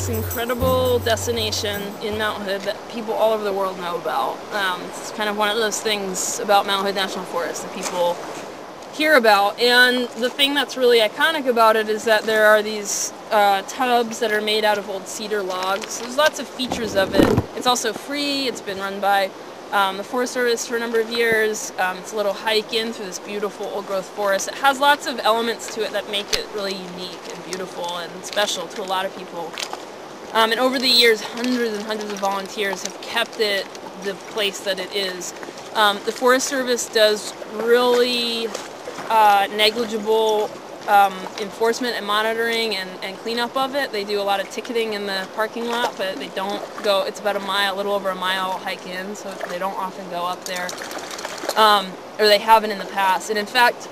this incredible destination in Mount Hood that people all over the world know about. It's kind of one of those things about Mount Hood National Forest that people hear about, and the thing that's really iconic about it is that there are these tubs that are made out of old cedar logs. There's lots of features of it. It's also free. It's been run by the Forest Service for a number of years. It's a little hike in through this beautiful old growth forest. It has lots of elements to it that make it really unique and beautiful and special to a lot of people. And over the years, hundreds and hundreds of volunteers have kept it the place that it is. The Forest Service does really negligible enforcement and monitoring and cleanup of it. They do a lot of ticketing in the parking lot, but they don't go, it's about a little over a mile hike in, so they don't often go up there, or they haven't in the past. And in fact,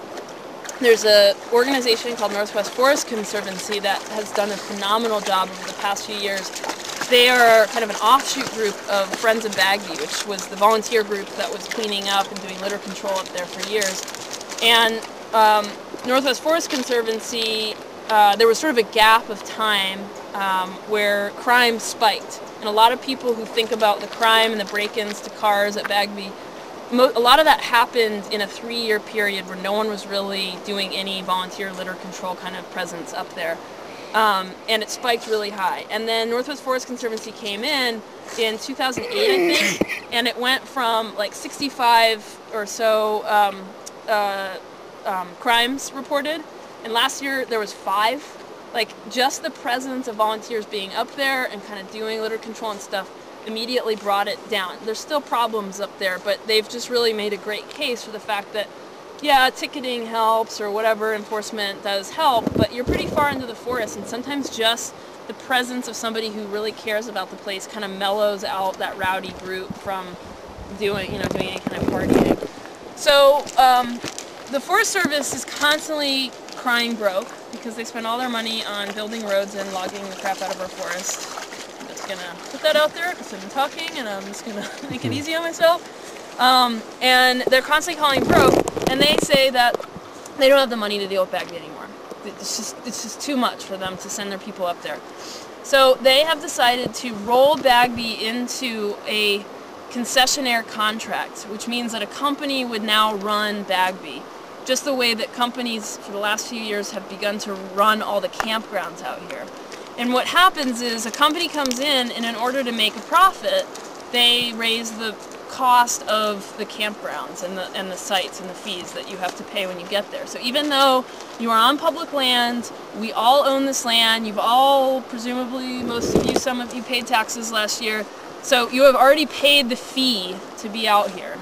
there's an organization called Northwest Forest Conservancy that has done a phenomenal job over the past few years. They are kind of an offshoot group of Friends of Bagby, which was the volunteer group that was cleaning up and doing litter control up there for years. And Northwest Forest Conservancy, there was sort of a gap of time where crime spiked. And a lot of people who think about the crime and the break-ins to cars at Bagby, a lot of that happened in a 3-year period where no one was really doing any volunteer litter control kind of presence up there. And it spiked really high. And then Northwest Forest Conservancy came in 2008, I think, and it went from like 65 or so crimes reported, and last year there was 5. Like, just the presence of volunteers being up there and kind of doing litter control and stuff immediately brought it down. There's still problems up there, but they've just really made a great case for the fact that, yeah, ticketing helps or whatever enforcement does help, but you're pretty far into the forest, and sometimes just the presence of somebody who really cares about the place kind of mellows out that rowdy group from doing any kind of partying. So the Forest Service is constantly crying broke because they spend all their money on building roads and logging the crap out of our forest. I'm just gonna put that out there because I've been talking and I'm just gonna make it easy on myself. And they're constantly calling broke, and they say that they don't have the money to deal with Bagby anymore. It's just too much for them to send their people up there. So they have decided to roll Bagby into a concessionaire contract, which means that a company would now run Bagby, just the way that companies for the last few years have begun to run all the campgrounds out here. And what happens is a company comes in, and in order to make a profit, they raise the cost of the campgrounds and the sites and the fees that you have to pay when you get there. So even though you are on public land, we all own this land, you've all, presumably most of you, some of you paid taxes last year, so you have already paid the fee to be out here.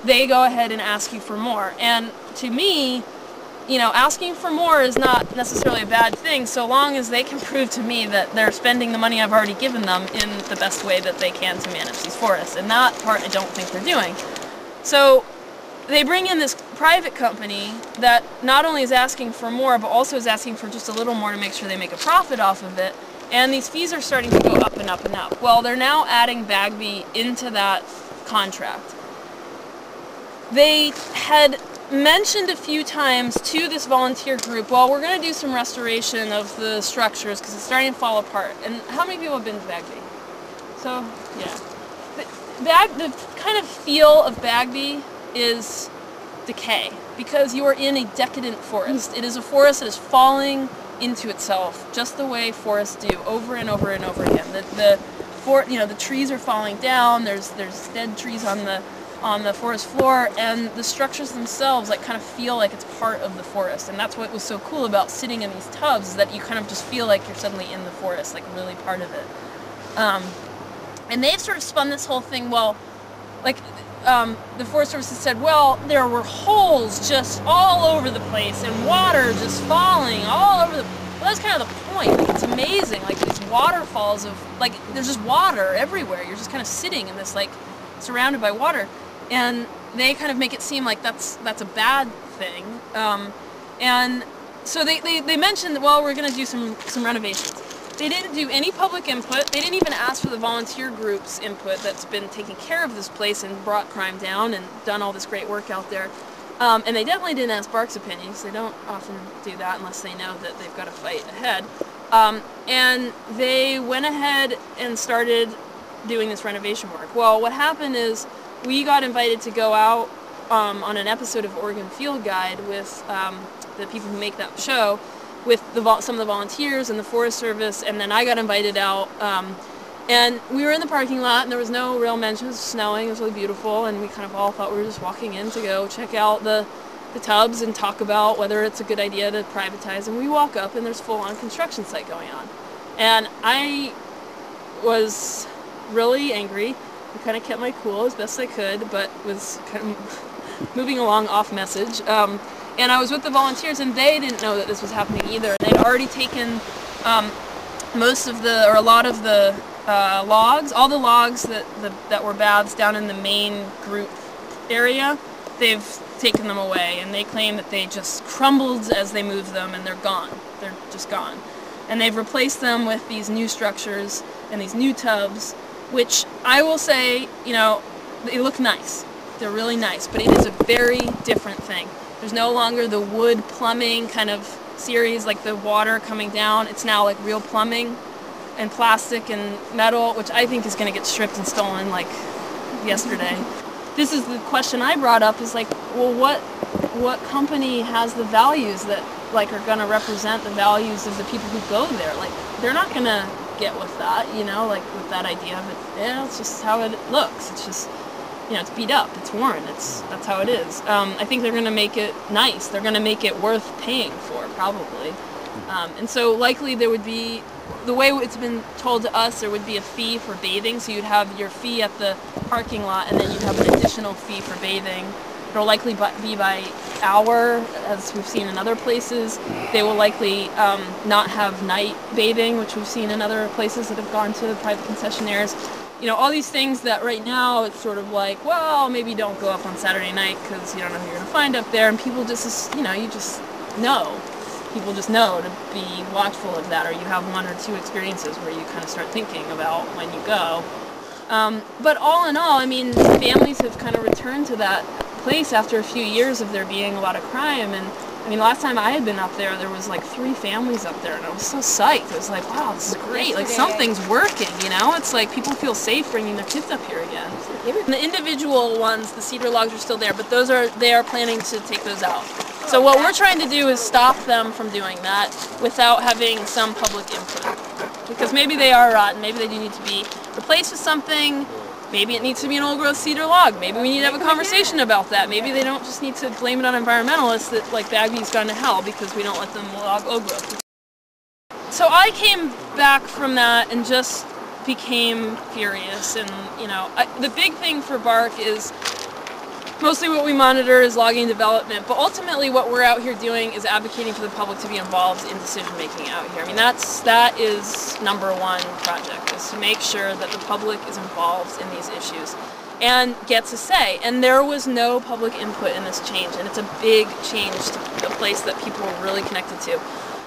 They go ahead and ask you for more. And to me, asking for more is not necessarily a bad thing, so long as they can prove to me that they're spending the money I've already given them in the best way that they can to manage these forests. And that part I don't think they're doing. So they bring in this private company that not only is asking for more, but also is asking for just a little more to make sure they make a profit off of it. And these fees are starting to go up and up and up. Well, they're now adding Bagby into that contract. They had mentioned a few times to this volunteer group, well, we're going to do some restoration of the structures because it's starting to fall apart. And how many people have been to Bagby? So, yeah. The kind of feel of Bagby is decay, because you are in a decadent forest. It is a forest that is falling into itself, just the way forests do, over and over and over again. The trees are falling down. There's dead trees on the forest floor, and the structures themselves kind of feel like it's part of the forest. And that's what was so cool about sitting in these tubs, is that you kind of just feel like you're suddenly in the forest, like really part of it. And they've sort of spun this whole thing, well, the Forest Service has said, well, there were holes just all over the place and water just falling all over the... Well, that's kind of the point. It's amazing, these waterfalls of, there's just water everywhere. You're just kind of sitting in this, surrounded by water. And they kind of make it seem like that's a bad thing. And so they mentioned that, well, we're going to do some renovations. They didn't do any public input. They didn't even ask for the volunteer group's input that's been taking care of this place and brought crime down and done all this great work out there. And they definitely didn't ask Bark's opinions. They don't often do that unless they know that they've got a fight ahead. And they went ahead and started doing this renovation work. Well, what happened is we got invited to go out on an episode of Oregon Field Guide with the people who make that show, with some of the volunteers and the Forest Service, and then I got invited out. And we were in the parking lot, and there was no real mention. It was snowing. It was really beautiful, and we kind of all thought we were just walking in to go check out the tubs and talk about whether it's a good idea to privatize. And we walk up, and there's full-on construction site going on. And I was really angry. I kind of kept my cool as best I could, but was kind of moving along off message. And I was with the volunteers, and they didn't know that this was happening either. They'd already taken a lot of the logs, all the logs that were baths down in the main group area. They've taken them away, and they claim that they just crumbled as they moved them, and they're gone. They're just gone. And they've replaced them with these new structures and these new tubs, which I will say, you know, they look nice. They're really nice, but it is a very different thing. There's no longer the wood plumbing kind of series, like the water coming down. It's now like real plumbing and plastic and metal, which I think is going to get stripped and stolen like yesterday. This is the question I brought up, is like, well, what company has the values that like are going to represent the values of the people who go there? Like, they're not going to get with that, you know, like with that idea of it. Yeah, it's just how it looks. It's just, you know, it's beat up, it's worn, that's how it is. I think they're going to make it nice. They're going to make it worth paying for, probably. And so likely there would be, the way it's been told to us, there would be a fee for bathing. So you'd have your fee at the parking lot, and then you'd have an additional fee for bathing. It'll likely be by hour, as we've seen in other places. They will likely not have night bathing, which we've seen in other places that have gone to private concessionaires. You know, all these things that right now it's sort of like, well, maybe don't go up on Saturday night because you don't know who you're going to find up there. And people just, you know, you just know. People just know to be watchful of that, or you have one or two experiences where you kind of start thinking about when you go. But all in all, I mean, families have kind of returned to that place after a few years of there being a lot of crime. And I mean, last time I had been up there was like 3 families up there, and I was so psyched. It was like, wow, this is great. Like, something's working, you know? It's like people feel safe bringing their kids up here again. And the individual ones, the cedar logs are still there, but they are planning to take those out. So what we're trying to do is stop them from doing that without having some public input. Because maybe they are rotten, maybe they do need to be replaced with something. Maybe it needs to be an old-growth cedar log. Maybe we need to have a conversation about that. Maybe they don't just need to blame it on environmentalists that, like, Bagby's gone to hell because we don't let them log old-growth. So I came back from that and just became furious. And, you know, the big thing for Bark is mostly what we monitor is logging development, but ultimately what we're out here doing is advocating for the public to be involved in decision-making out here. I mean, that is #1 project, is to make sure that the public is involved in these issues and gets a say. And there was no public input in this change, and it's a big change to a place that people are really connected to.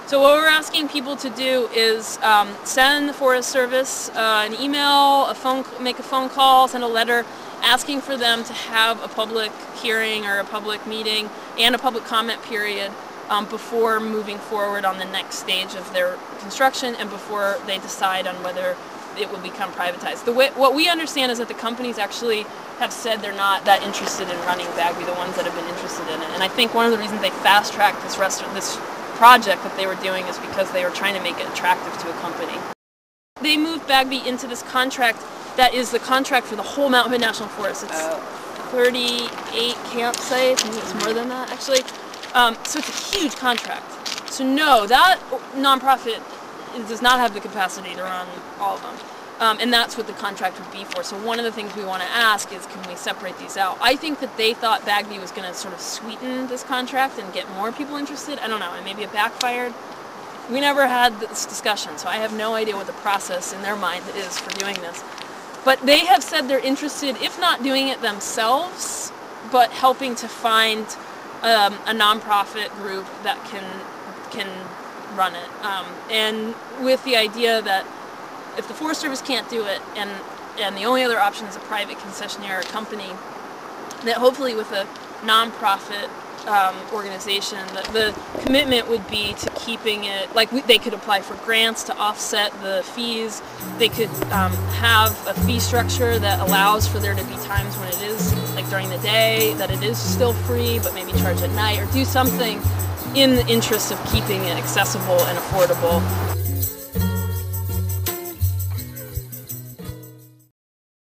So what we're asking people to do is send the Forest Service an email, make a phone call, send a letter, asking for them to have a public hearing or a public meeting and a public comment period before moving forward on the next stage of their construction and before they decide on whether it will become privatized. What we understand is that the companies actually have said they're not that interested in running Bagby, the ones that have been interested in it. And I think one of the reasons they fast-tracked this project that they were doing is because they were trying to make it attractive to a company. They moved Bagby into this contract that is the contract for the whole Mount Hood National Forest. It's 38 campsites, maybe it's more than that actually. So it's a huge contract. So no, that nonprofit does not have the capacity to run all of them. And that's what the contract would be for. So one of the things we want to ask is, can we separate these out? I think that they thought Bagby was going to sort of sweeten this contract and get more people interested. I don't know, and maybe it backfired. We never had this discussion, so I have no idea what the process in their mind is for doing this. But they have said they're interested, if not doing it themselves, but helping to find a nonprofit group that can run it. And with the idea that if the Forest Service can't do it, and the only other option is a private concessionaire or company, that hopefully with a nonprofit organization, the commitment would be to keeping it, like they could apply for grants to offset the fees. They could have a fee structure that allows for there to be times when it is, like during the day, that it is still free, but maybe charge at night, or do something in the interest of keeping it accessible and affordable.